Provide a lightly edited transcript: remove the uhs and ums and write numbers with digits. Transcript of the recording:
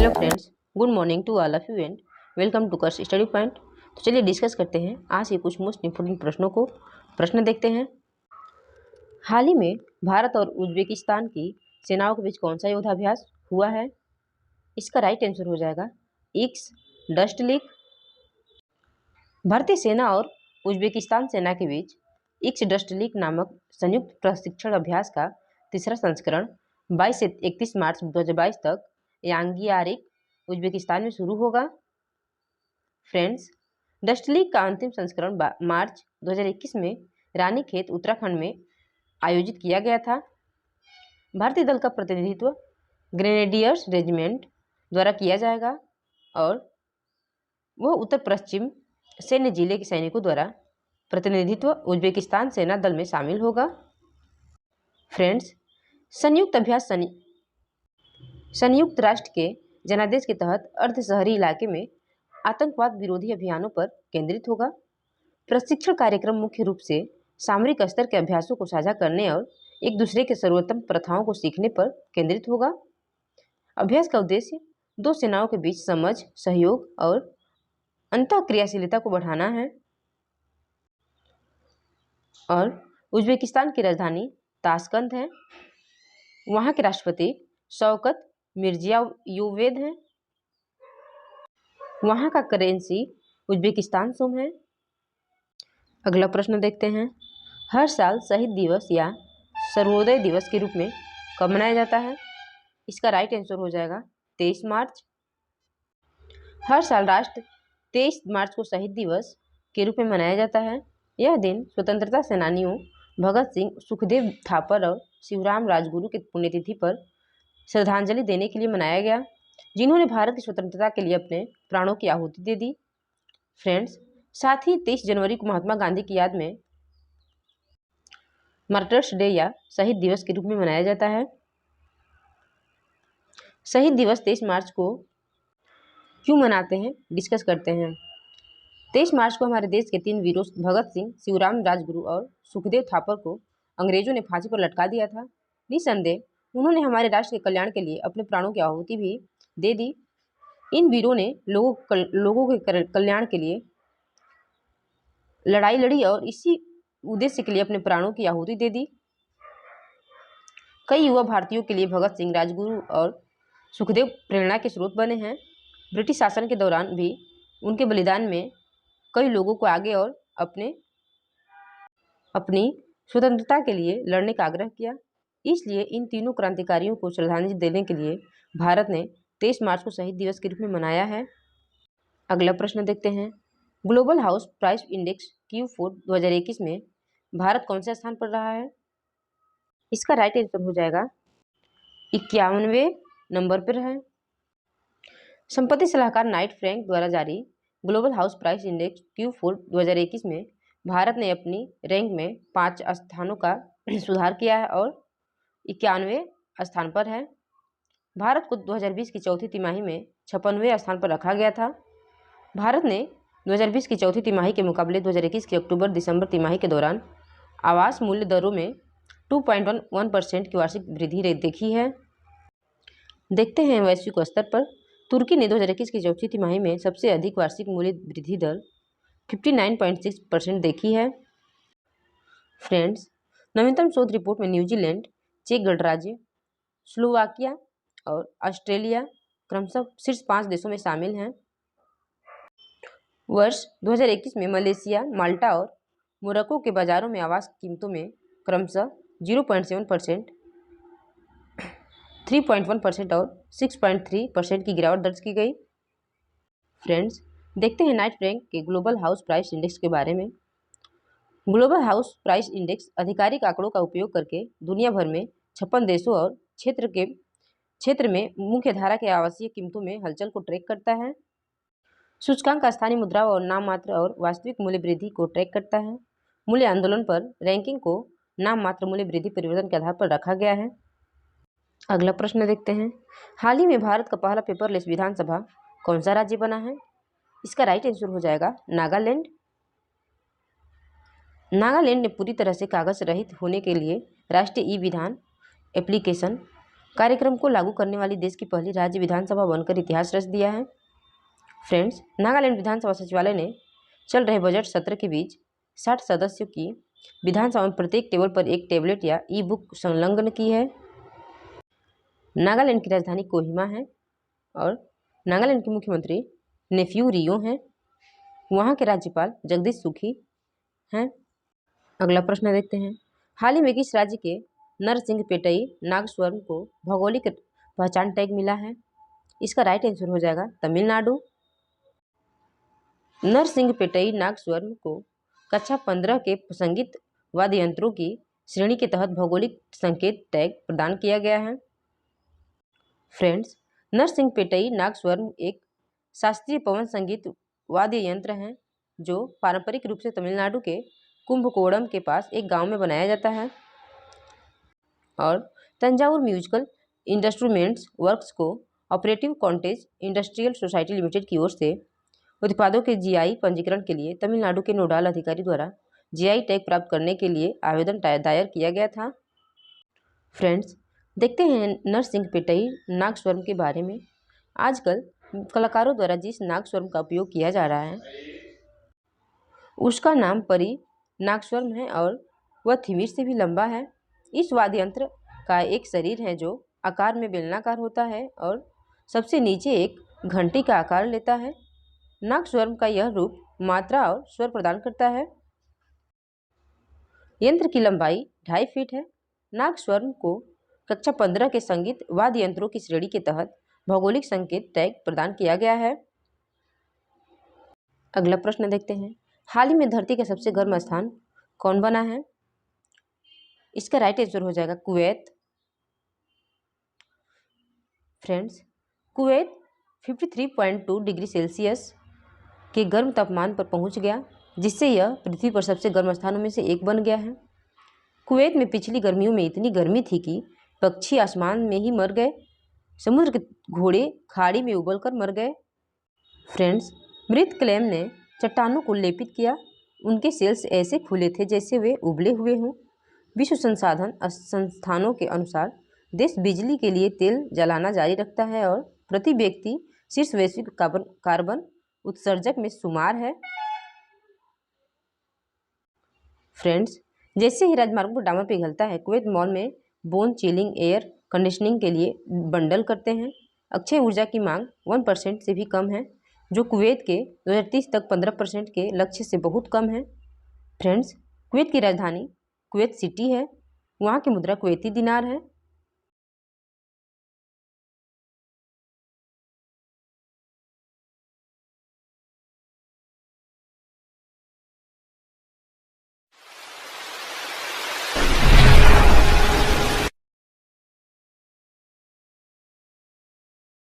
Hello friends, good morning to all of you and welcome to curse study point. तो चलिए discuss करते हैं आज के कुछ मोस्ट इंपोर्टेंट प्रश्नों को। प्रश्न देखते हैं। हाल ही में भारत और उज्बेकिस्तान की सेनाओं के बीच कौन सा युद्धाभ्यास हुआ है? इसका राइट आंसर हो जाएगा इक्स डस्ट लीग। भारतीय सेना और उज्बेकिस्तान सेना के बीच इक्स डस्ट लीग नामक संयुक्त प्रशिक्षण अभ्यास का तीसरा संस्करण 22 से 31 मार्च 2022 तक यांगियारिक उज्बेकिस्तान में शुरू होगा। फ्रेंड्स, डस्ट लीग का अंतिम संस्करण मार्च 2021 में रानीखेत उत्तराखंड में आयोजित किया गया था। भारतीय दल का प्रतिनिधित्व ग्रेनेडियर्स रेजिमेंट द्वारा किया जाएगा और वह उत्तर पश्चिम सैन्य जिले के सैनिकों द्वारा प्रतिनिधित्व उज्बेकिस्तान सेना दल में शामिल होगा। फ्रेंड्स, संयुक्त अभ्यास संयुक्त राष्ट्र के जनादेश के तहत अर्ध शहरी इलाके में आतंकवाद विरोधी अभियानों पर केंद्रित होगा। प्रशिक्षण कार्यक्रम मुख्य रूप से सामरिक स्तर के अभ्यासों को साझा करने और एक दूसरे के सर्वोत्तम प्रथाओं को सीखने पर केंद्रित होगा। अभ्यास का उद्देश्य दो सेनाओं के बीच समझ, सहयोग और अंतःक्रियाशीलता को बढ़ाना है। और उज्बेकिस्तान की राजधानी ताशकंद है। वहाँ के राष्ट्रपति शौकत मिर्जियोयेव हैं। वहाँ का करेंसी उज्बेकिस्तान सोम है। अगला प्रश्न देखते हैं। हर साल शहीद दिवस या सर्वोदय दिवस के रूप में कब मनाया जाता है? इसका राइट आंसर हो जाएगा 23 मार्च। हर साल राष्ट्र 23 मार्च को शहीद दिवस के रूप में मनाया जाता है। यह दिन स्वतंत्रता सेनानियों भगत सिंह, सुखदेव थापर और शिवराम राजगुरु की पुण्यतिथि पर श्रद्धांजलि देने के लिए मनाया गया, जिन्होंने भारत की स्वतंत्रता के लिए अपने प्राणों की आहुति दे दी। फ्रेंड्स, साथ ही 23 जनवरी को महात्मा गांधी की याद में मार्टर्स डे या शहीद दिवस के रूप में मनाया जाता है। शहीद दिवस 23 मार्च को क्यों मनाते हैं, डिस्कस करते हैं। 23 मार्च को हमारे देश के 3 वीरों भगत सिंह, शिवराम राजगुरु और सुखदेव थापर को अंग्रेजों ने फांसी पर लटका दिया था। निसंदेह उन्होंने हमारे राष्ट्र के कल्याण के लिए अपने प्राणों की आहुति भी दे दी। इन वीरों ने लोगों के कल्याण के लिए लड़ाई लड़ी और इसी उद्देश्य के लिए अपने प्राणों की आहुति दे दी। कई युवा भारतीयों के लिए भगत सिंह, राजगुरु और सुखदेव प्रेरणा के स्रोत बने हैं। ब्रिटिश शासन के दौरान भी उनके बलिदान में कई लोगों को आगे और अपनी स्वतंत्रता के लिए लड़ने का आग्रह किया। इसलिए इन तीनों क्रांतिकारियों को श्रद्धांजलि देने के लिए भारत ने 23 मार्च को शहीद दिवस के रूप में मनाया है। अगला प्रश्न देखते हैं। Global house price index Q4 2021 में भारत कौन से स्थान पर रहा है? इसका राइट आंसर हो जाएगा 51वें नंबर पर है। संपत्ति सलाहकार नाइट फ्रैंक द्वारा जारी global house price index Q4 2021 में भारत ने अपनी रैंक में 5 स्थानों का सुधार किया है और 91वें स्थान पर है। भारत को 2020 की चौथी तिमाही में 56वें स्थान पर रखा गया था। भारत ने 2020 की चौथी तिमाही के मुकाबले 2021 की अक्टूबर-दिसंबर तिमाही के दौरान आवास मूल्य दरों में 2.1% की वार्षिक वृद्धि देखी है। देखते हैं वैश्विक स्तर पर तुर्की ने 2021 की चौथी तिमाही में सबसे अधिक वार्षिक मूल्य वृद्धि दर 59.6% देखी है। फ्रेंड्स, नवीनतम शोध रिपोर्ट में न्यूजीलैंड, चेक गणराज्य, स्लोवाकिया और ऑस्ट्रेलिया क्रमशः शीर्ष 5 देशों में शामिल हैं। वर्ष 2021 में मलेशिया, माल्टा और मोरक्को के बाजारों में आवास कीमतों में क्रमशः 0.7%, 3.1% और 6.3% की गिरावट दर्ज की गई। फ्रेंड्स, देखते हैं नाइट फ्रैंक के ग्लोबल हाउस प्राइस इंडेक्स के बारे में। ग्लोबल हाउस प्राइस इंडेक्स आधिकारिक आंकड़ों का उपयोग करके दुनिया भर में 56 देशों और क्षेत्र में मुख्य धारा के आवासीय कीमतों में हलचल को ट्रैक करता है। सूचकांक स्थानीय मुद्राओं और नाम मात्र और वास्तविक मूल्य वृद्धि को ट्रैक करता है। मूल्य आंदोलन पर रैंकिंग को नाम मात्र मूल्य वृद्धि परिवर्तन के आधार पर रखा गया है। अगला प्रश्न देखते हैं। हाल ही में भारत का पहला पेपरलेस विधानसभा कौन सा राज्य बना है? इसका राइट आंसर हो जाएगा नागालैंड। नागालैंड ने पूरी तरह से कागज रहित होने के लिए राष्ट्रीय ई विधान एप्लीकेशन कार्यक्रम को लागू करने वाली देश की पहली राज्य विधानसभा बनकर इतिहास रच दिया है। फ्रेंड्स, नागालैंड विधानसभा सचिवालय ने चल रहे बजट सत्र के बीच 60 सदस्यों की विधानसभा में प्रत्येक टेबल पर एक टैबलेट या ई बुक संलग्न की है। नागालैंड की राजधानी कोहिमा है और नागालैंड के मुख्यमंत्री नेफ्यू रियो हैं। वहाँ के राज्यपाल जगदीश सुखी हैं। अगला प्रश्न देखते हैं। हाल ही में किस राज्य के नरसिंहपेटई नागस्वरम को भौगोलिक पहचान टैग मिला है? इसका राइट आंसर हो जाएगा तमिलनाडु। नरसिंहपेटई नागस्वरम को कक्षा 15 के संगीत वाद्य यंत्रों की श्रेणी के तहत भौगोलिक संकेत टैग प्रदान किया गया है। फ्रेंड्स, नरसिंहपेटई नागस्वरम एक शास्त्रीय पवन संगीत वाद्य यंत्र है जो पारंपरिक रूप से तमिलनाडु के कुंभकोणम के पास एक गांव में बनाया जाता है और Thanjavur musical instruments works co operative कॉन्टेज industrial society limited की ओर से उत्पादों के जीआई पंजीकरण के लिए तमिलनाडु के नोडल अधिकारी द्वारा जीआई टैग प्राप्त करने के लिए आवेदन दायर किया गया था। फ्रेंड्स, देखते हैं नरसिंहपेटई नागस्वरम के बारे में। आजकल कलाकारों द्वारा जिस नागस्वरम का उपयोग किया जा रहा है उसका नाम परी नागस्वरम है और वह थिमिर से भी लंबा है। इस वाद्य यंत्र का एक शरीर है जो आकार में बेलनाकार होता है और सबसे नीचे एक घंटी का आकार लेता है। नागस्वरम का यह रूप मात्रा और स्वर प्रदान करता है। यंत्र की लंबाई 2.5 फीट है। नागस्वरम को कक्षा 15 के संगीत वाद्य यंत्रों की श्रेणी के तहत भौगोलिक संकेत टैग प्रदान किया गया है। अगला प्रश्न देखते हैं। हाल ही में धरती का सबसे गर्म स्थान कौन बना है? इसका राइट आंसर हो जाएगा Kuwait. Friends, Kuwait 53.2 degree Celsius के गर्म तापमान पर पहुंच गया, जिससे यह पृथ्वी पर सबसे गर्म स्थानों में से एक बन गया है। कुवैत में पिछली गर्मियों में इतनी गर्मी थी कि पक्षी आसमान में ही मर गए, समुद्र के घोड़े खाड़ी में उबलकर मर गए। फ्रेंड्स, मृत क्लेम ने चट्टानों को लेपित किया। उनके सेल्स ऐसे खुले थे जैसे वे उबले हुए हों। विश्व संसाधन संस्थानों के अनुसार देश बिजली के लिए तेल जलाना जारी रखता है और प्रति व्यक्ति शीर्ष वैश्विक कार्बन उत्सर्जक में शुमार है। फ्रेंड्स, जैसे ही राजमार्गों पर डामर पिघलता है, कुवैत मॉल में बोन चिलिंग एयर कंडीशनिंग के लिए बंडल करते हैं। अक्षय ऊर्जा की मांग 1% से भी कम है, जो कुवैत के 2030 तक 15% के लक्ष्य से बहुत कम है। फ्रेंड्स, कुवैत की राजधानी कुवैत सिटी है। वहाँ की मुद्रा कुवैती दिनार है।